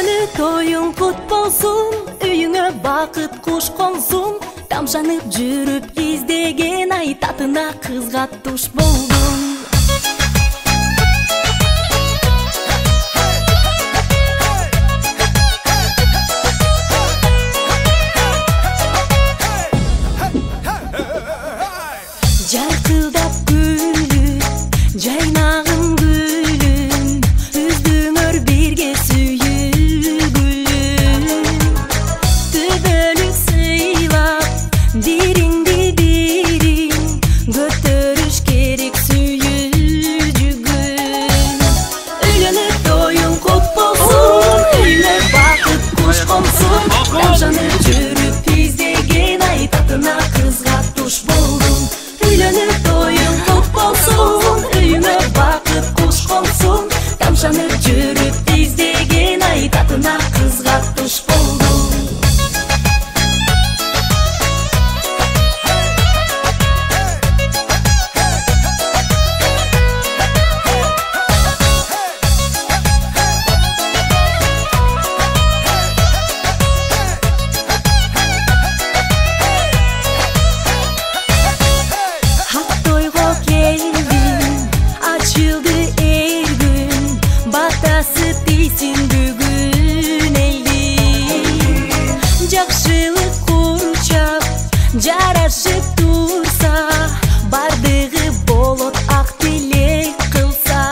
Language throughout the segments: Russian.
Үйлөнүү тоюң кут болсун, үйүңө бакыт куш консун. Тамшанып жүрүп издеген ай, татына кызга туш болдум. Жаркылдап күлүп, жайнагым гүлүм, үздүңөр бирге сүйүгүлүм. Түбөлүк сыйлап, бириңди бириң көтөрүш керек сүйүүжүгүн. Үйлөнүп тоюң кут болсун, үйүңө бакыт куш консун. Тамшанып жүрүп издеген ай, татына кызга туш болдум. Үйлөнүп тоюң кут болсун, үйүңө бакыт куш консун. Тамшанып жүрүп издеген ай, татына кызга туш болдум. Жарашып турса, бардыгы болот ак тилек кылса.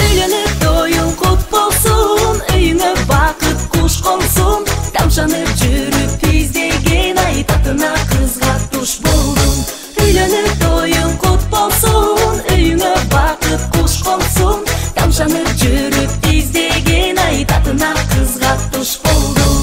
Үйлөнүп тоюң кут болсун, үйүңө бакыт куш консун. Тамшанып жүрүп издеген ай, татына кызга туш болдум. Үйлөнүп тоюң кут болсун, үйүңө бакыт куш консун. Тамшанып жүрүп издеген ай, татына кызга туш болдум.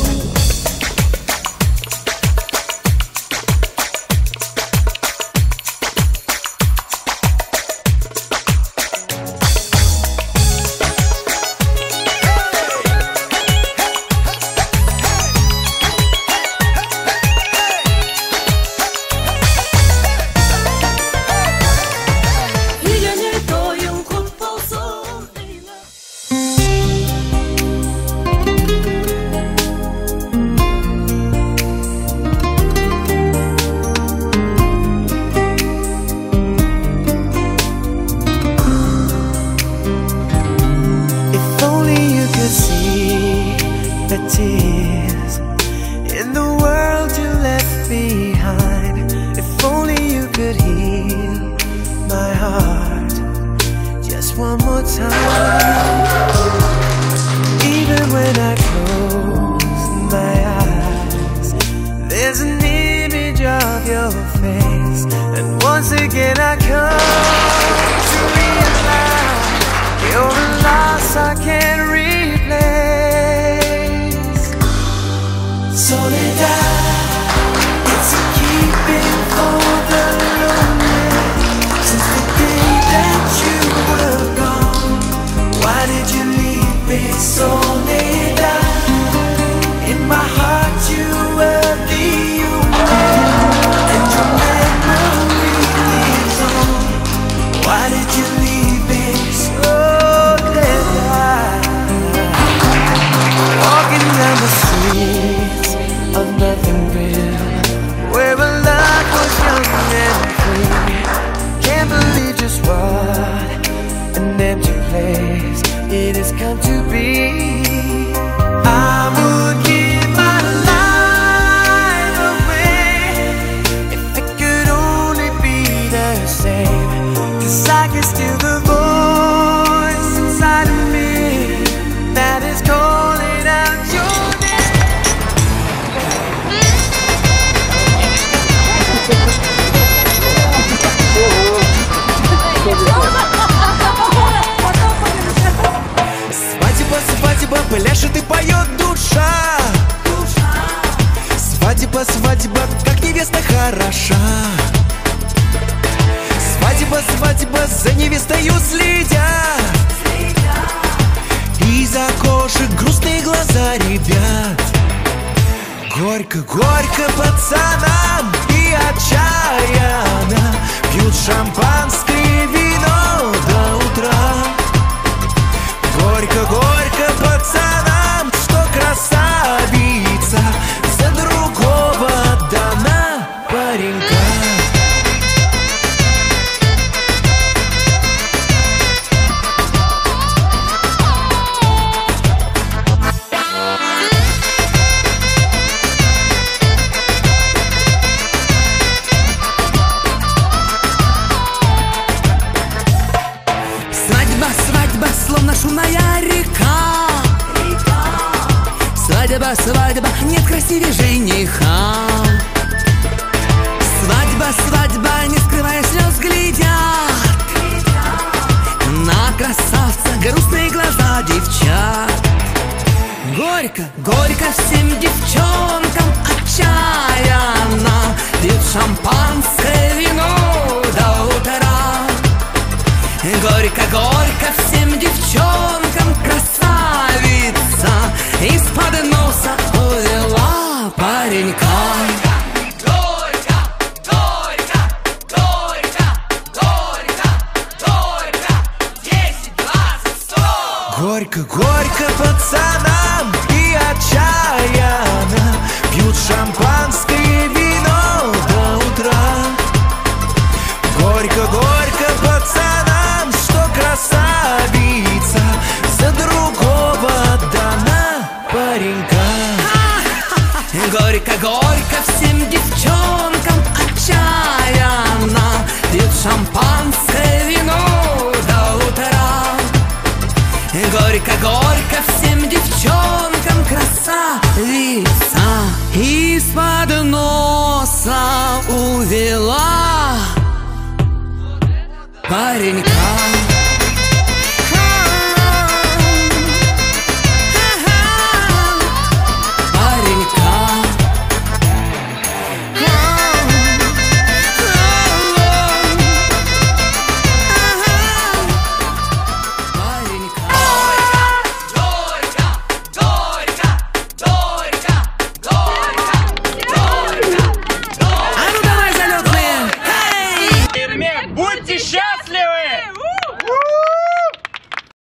Tears in the world you left behind. If only you could heal my heart just one more time. Even when I close my eyes, there's an image of your face, and once again I come to realize you're a loss I can't replace. Soledad, it's a keeping for the lonely. Since the day that you were gone, why did you leave me? Soledad, in my heart you were the only, and your memory lives on. Why did you leave me? Soledad, walking down the streets of nothing real, where a life was young and free. Can't believe just what an empty place it has come to be. I would give my life away if it could only be the same, 'cause I can still the voice inside of me that is calling out your name. Свадьба, свадьба, пляшет и поет душа. Свадьба, свадьба, как невеста хороша. Свадьба, свадьба, за невестою следят. Из окошек грустные глаза ребят. Горько, горько пацанам и отчаянно пьют шампанское вино до утра. Горько, горько пацанам свадьба, нет красивее жениха. Свадьба, свадьба, не скрывая слез, глядят на красавца грустные глаза девчат. Горько, горько всем девчонкам отчаянно, пьют шампанское вино до утра. Горько, горько всем девчонкам красавица из-под носа увела паренька. Горько, горько пацанам и отчаянно пьют шампанское вино до утра. Горько, горько пацанам, что красавица за другого отдана паренька. Горько, горько всем девчонкам отчаянно пьют шампанское вино до утра. Горько, горько всем девчонкам красавица из-под носа увела паренька.